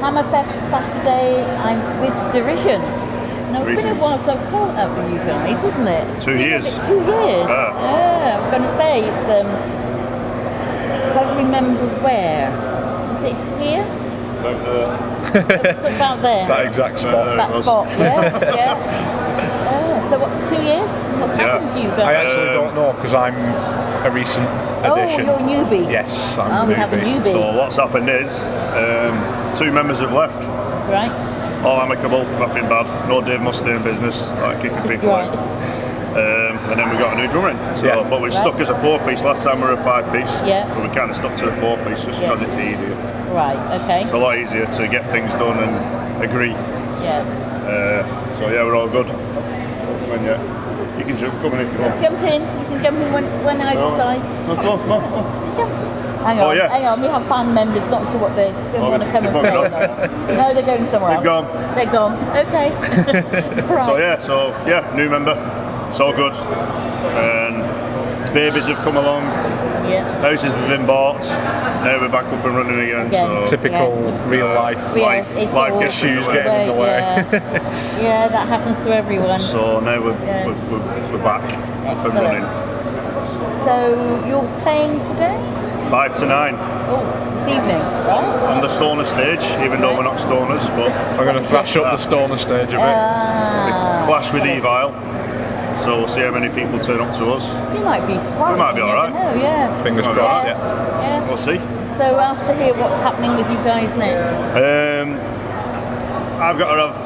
Hammerfest Saturday, I'm with Derision. Now it's been a while, so I've caught up with you guys, isn't it? 2 years. 2 years. Yeah, I was going to say it's. I can't remember where. Is it here? It's about there. That exact spot. That spot. Yeah. So what? 2 years? What's happened to you guys? I actually don't know because I'm a recent addition. Oh, you're a newbie. Yes, I'm a newbie. We have a newbie. So what's happened is 2 members have left. Right. All amicable, nothing bad. No Dave Mustaine business, like kicking people Right. out. And then we got a new drummer in. So, but we've stuck as a 4-piece. Last time we were a 5-piece. Yeah. But we kind of stuck to the 4-piece just because it's easier. Right. Okay. It's a lot easier to get things done and agree. Yeah. So yeah, we're all good. You can come in if you want. Jump in. You can jump in when I decide. Come on. Hang on, hang on. We have band members. Not sure what they want to come and play. No, they're going somewhere else. They're gone. Okay. Right. So new member. It's all good. And babies have come along. Yeah. Houses have been bought. Now we're back up and running again. So typical real life issues getting in the way. Yeah, that happens to everyone. So now we're back up and running. So you're playing today? 5 to 9. Oh, this evening. On the Stoner stage, even though we're not stoners, but we're going to thrash up the Stoner stage a bit. We clash with Evil, so we'll see how many people turn up to us. You might be surprised. We might be alright. Fingers crossed, yeah. We'll see. So after here, what's happening with you guys next? I've got to have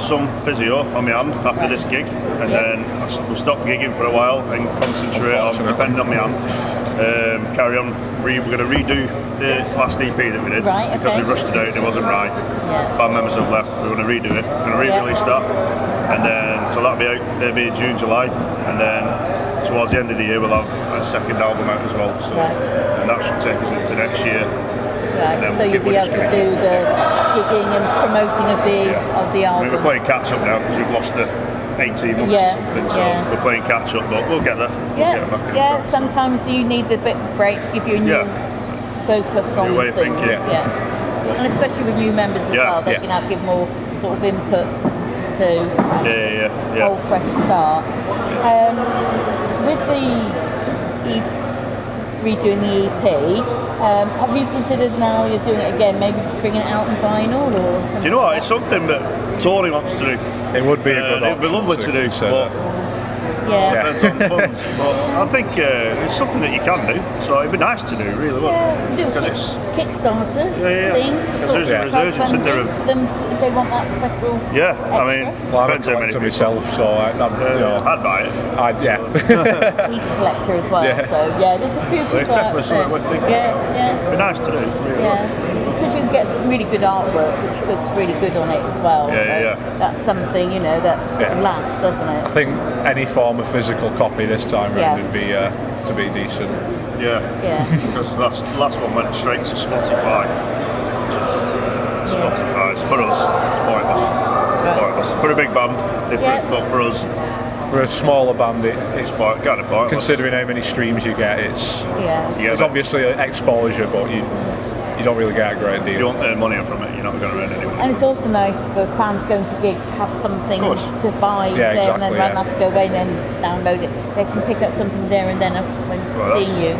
some physio on my hand after this gig, and then we'll stop gigging for a while and concentrate on, depending on my hand, carry on. We're going to redo the last EP that we did because we rushed it out and it wasn't right. Band members have left. We're going to redo it. We're going to re-release that, and then so that'll be out maybe June, July, and then towards the end of the year we'll have a second album out as well. So and that should take us into next year. Right, so you'll be able to do the gigging and promoting of the album. We're playing catch up now because we've lost the 18 months or something, so we're playing catch up, but we'll get there. Sometimes you need a bit of break to give you a new focus on new way of things. Thinking. And especially with new members as well, they can give more sort of input to a whole fresh start. With the redoing the EP, have you considered now you're doing it again, maybe bringing it out in vinyl or something? Do you know what? It's something that Tony wants to do. It would be a good option. It'd be lovely to do, but depends on funds. But I think it's something that you can do, so it'd be nice to do, really would. Because it's Kickstarter thing. Because there's a resurgence in there of them if they want that special. I mean, depends how many people. Myself, so I'd buy it. He's a collector as well, so there's a few people out there. It'd be nice to do. Because you can get some really good artwork which looks really good on it as well. That's something that sort of lasts, doesn't it? I think any form of physical copy this time round would be to be decent. Because the last one went straight to Spotify. Spotify's for us, it's pointless. For a big band, different, but for us. For a smaller band, it's kind of pointless. Considering how many streams you get, it's obviously exposure, but you don't really get a great deal. If you want to earn money from it, you're not going to earn any money. And it's also nice for fans going to gigs to have something to buy there and then rather than have to go away and then download it. They can pick up something there and then when seeing you.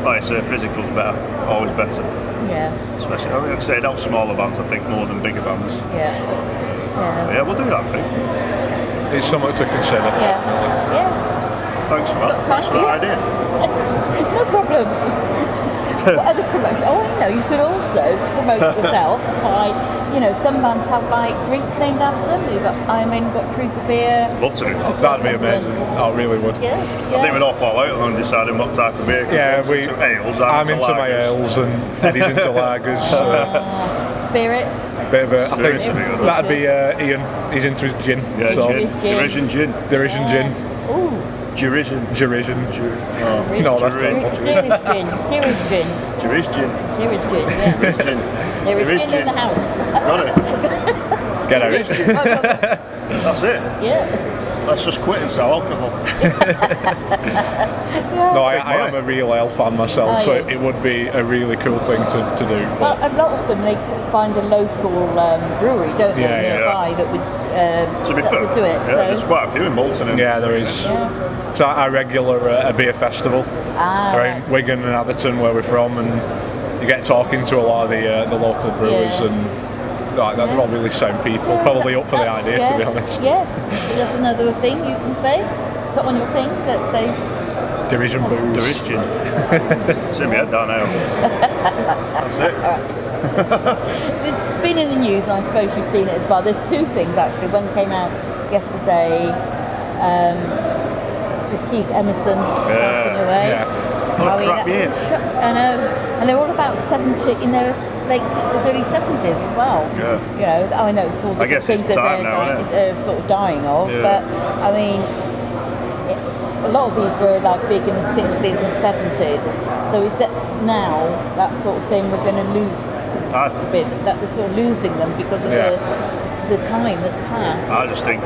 Like I say, physical's better, always better. Especially, like I say, it helps smaller bands, I think, more than bigger bands. We'll do that, I think. It's something to consider. Thanks for that. Thanks for that idea. No problem. What other promotion? You could also promote yourself by, some bands have like drinks named after them. You've got Iron Maiden, got Trooper beer. Love to do. That'd be amazing. I really would. I think we'd all fall out on deciding what type of beer. Ales. I'm into my ales and Eddie's into lagers. Spirits. Bit of I think that'd be Ian. He's into his gin. Gin. Derision gin. Derision gin. Ooh. Derision. No, that's terrible. There is gin, in the house. Got it. Get out. That's it. let's just quit and sell alcohol. No, I am a real ale fan myself, so it would be a really cool thing to do. Well, a lot of them, they find a local brewery, don't they, nearby that would to be fair, would do it. Yeah, there's quite a few in Bolton. Yeah, there is. So I regular a beer festival around Wigan and Atherton, where we're from, and you get talking to a lot of the local brewers, and they're all really sound people, probably up for the idea, to be honest. Yeah, there's another thing you can say, put on your thing that say... Derision booze. Derision. See me head down now. That's it. It's been in the news, and I suppose you've seen it as well. There's two things, actually. One came out yesterday with Keith Emerson passing away. Yeah. What a crap year. I know. And they're all about 70, in their late 60s, early 70s as well. Yeah. You know, I know it's all the things that they're sort of dying of, but I mean, a lot of these were like big in the 60s and 70s. So is that now that sort of thing we're going to lose a bit, that we're sort of losing them because of the time that's passed? I just think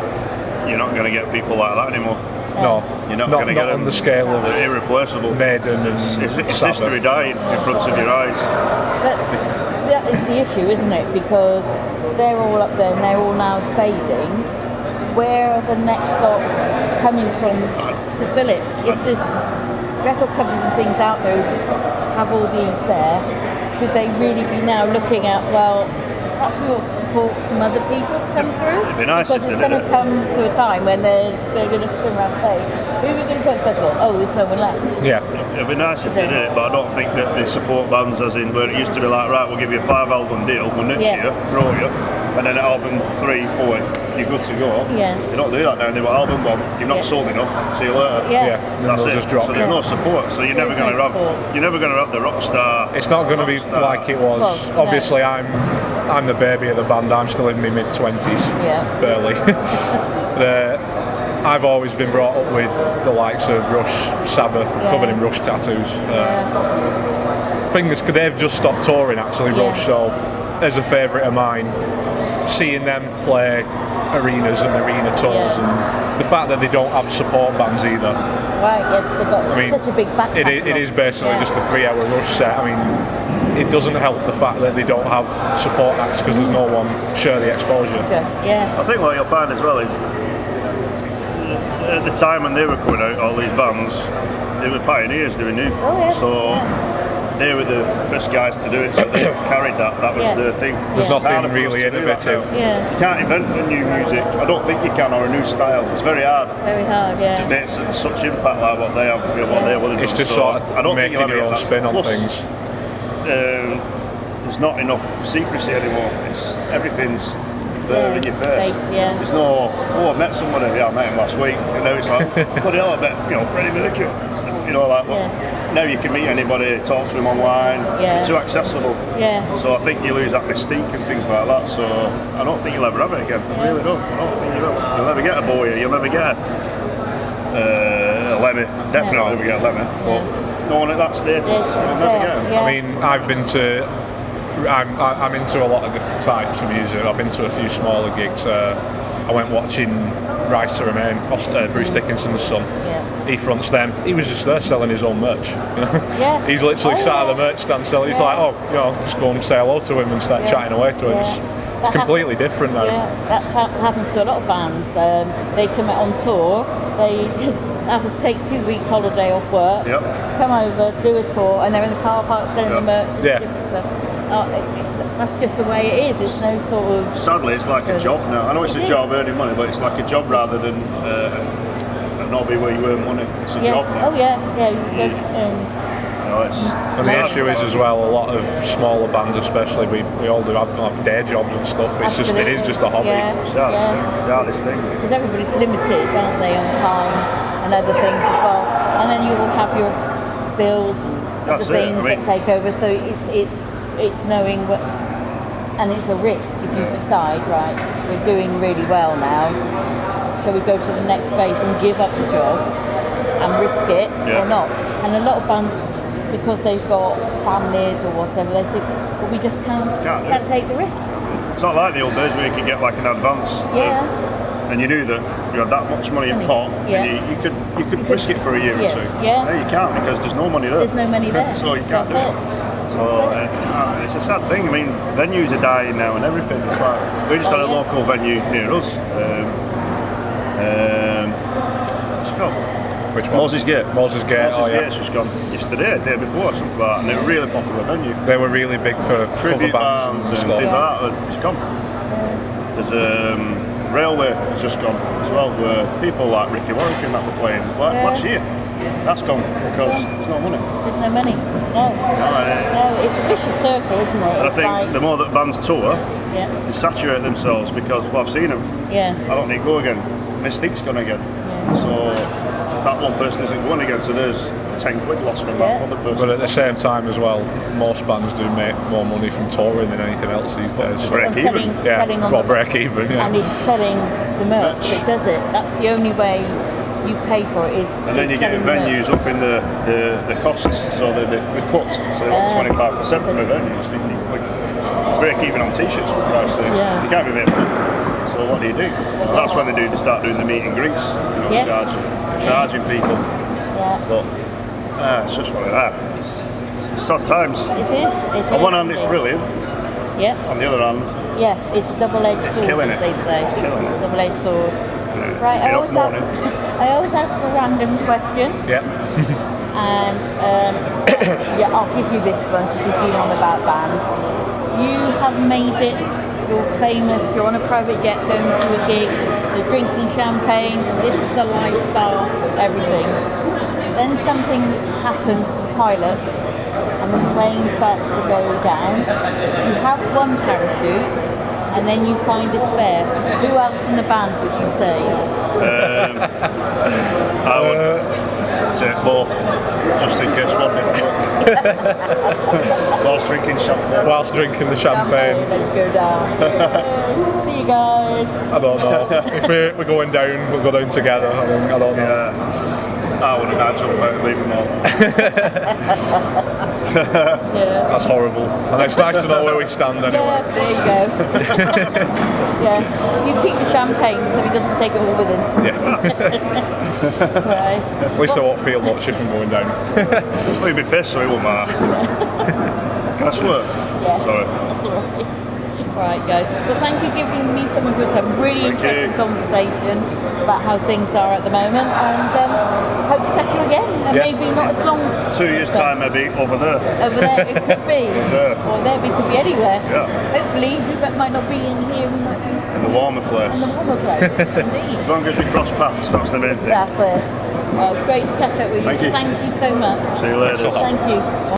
you're not going to get people like that anymore. No, you're not going to get on the scale of irreplaceable. Maiden and it's history dying in front of your eyes. But that is the issue, isn't it? Because they're all up there and they're all now fading. Where are the next lot coming from to fill it? If the record companies and things out there have all these there, should they really be now looking at, well, perhaps we ought to support some other people to come through? It'd be nice because if it's going to come to a time when they're going to turn around and say, who are we going to put first of all? Oh, there's no one left. Yeah. It'd be nice if they did it, but I don't think that they support bands as in where it used to be like, right, we'll give you a 5-album deal, we'll nix you, throw you, and then at album 3, 4, you're good to go. Yeah. You don't do that now. They were album 1, you've not sold enough. See you later. Yeah. That's it. Just drop. So there's no support. So you're never going to have the rock star. It's not going to be like it was. Well, obviously, I'm the baby of the band. I'm still in my mid-20s, barely. I've always been brought up with the likes of Rush, Sabbath, covered in Rush tattoos. Things they've just stopped touring actually, Rush. So, as a favourite of mine, seeing them play arenas and arena tours, and the fact that they don't have support bands either. Right, because they've got such a big back. It is basically just a 3-hour Rush set. I mean, it doesn't help the fact that they don't have support acts because there's no one share the exposure. I think what you'll find as well is at the time when they were coming out, all these bands, they were pioneers, they were new. They were the first guys to do it, so they carried that. That was their thing. There's nothing really innovative. You can't invent a new music. I don't think you can, or a new style. It's very hard. Very hard, to make such impact like what they have, what they would have done. It's just sort of making your own spin on things. There's not enough secrecy anymore. Everything's there in your face. There's no, I met somebody. I met him last week, and now it's like, bloody hell, I met Freddie Mercury. Now you can meet anybody, talk to him online. It's too accessible. So I think you lose that mystique and things like that. So I don't think you'll ever have it again. I really don't. I don't think you will. You'll never get a Bowie. You'll never get a Lemmy. Definitely never get a Lemmy. But no one at that status, you'll never get them. I mean, I'm into a lot of different types of music. I've been to a few smaller gigs. I went watching Rise to Remain, Bruce Dickinson's son. He fronts them. He was just there selling his own merch. He's literally sat at the merch stand selling. He's like, just go and say hello to him and start chatting away to him. It's completely different now. That happens to a lot of bands. They come out on tour. They have to take 2 weeks holiday off work, come over, do a tour, and they're in the car park selling the merch and different stuff. That's just the way it is. It's no sort of... Sadly, it's like a job now. I know it's a job earning money, but it's like a job rather than an hobby where you earn money. It's a job now. And the issue is as well, a lot of smaller bands especially, we all do have day jobs and stuff. It is just a hobby. It's the hardest thing. Because everybody's limited, aren't they, on time and other things as well. And then you will have your bills and other things that take over. So it's knowing what, and it's a risk if you decide, right, we're doing really well now, shall we go to the next phase and give up the job and risk it or not? And a lot of bands, because they've got families or whatever, they think, well, we just can't take the risk. It's not like the old days where you could get like an advance. And you knew that you had that much money in pot, you could risk it for a year or two. Yeah. No, you can't because there's no money there. There's no money there. So you can't do it. So it's a sad thing. I mean, venues are dying now and everything. It's like we just had a local venue near us. What's it called? Which one? Moses Gate. Moses Gate. Gate's just gone yesterday, day before, something like that, and they're a really popular venue. They were really big for tribute cover bands and stuff. things like that. It's gone. There's Railway has just gone as well, where people like Ricky Warwick and that were playing last year. That's gone because there's no money. There's no money. No, it's a vicious circle, isn't it? And I think the more that bands tour, they saturate themselves because I've seen them. Yeah. I don't need to go again. Mystique's gone again. So that one person isn't going again. So there's 10 quid lost from that other person. But at the same time as well, most bands do make more money from touring than anything else these days. So. Break even. Break even. Yeah. And it's selling the merch. It does it. That's the only way you pay for it is. And then you're getting venues up in the costs, so the cut, so they want 25% from the venues. So you break even on t-shirts for Christ's sake. You can't be making money. So what do? That's when they start doing the meet and greets, charging people. But it's just one of that. It's sad times. It is. On one hand, it's brilliant. Yeah. On the other hand, it's double-edged sword. It's killing it. They'd say. It's killing it. Double-edged sword. Right. I always ask a random question. Yeah. And I'll give you this one to be on about bands. You have made it. You're famous. You're on a private jet going to a gig. You're drinking champagne. This is the lifestyle. Everything. Then something happens to the pilots, and the plane starts to go down. You have one parachute. And then you find a spare. Who else in the band would you say? I would take both, just in case one didn't work. Whilst drinking champagne. Whilst drinking the champagne. Let's go down. See you guys. I don't know. If we're going down, we'll go down together. I don't know. I wouldn't jump out and leave them all. That's horrible. And it's nice to know where we stand anyway. Yeah, there you go. You keep the champagne so he doesn't take it all with him. Yeah. Right. At least I won't feel much if I'm going down. Well, you'd be pissed, so it won't matter. Can I swear? Yes. Sorry. That's all right. Right, guys. Well, thank you for giving me some of your time. Really interesting conversation about how things are at the moment, and hope to catch you again. And maybe not as long. 2 years' time, maybe over there. Over there, it could be. There. Or there, we could be anywhere. Yeah. Hopefully, we might not be in here. We might be in the warmer place. in the warmer place. Indeed. As long as we cross paths, that's the main thing. That's it. Well, it's great to catch up with you. Thank you. Thank you so much. See you later. Thank you.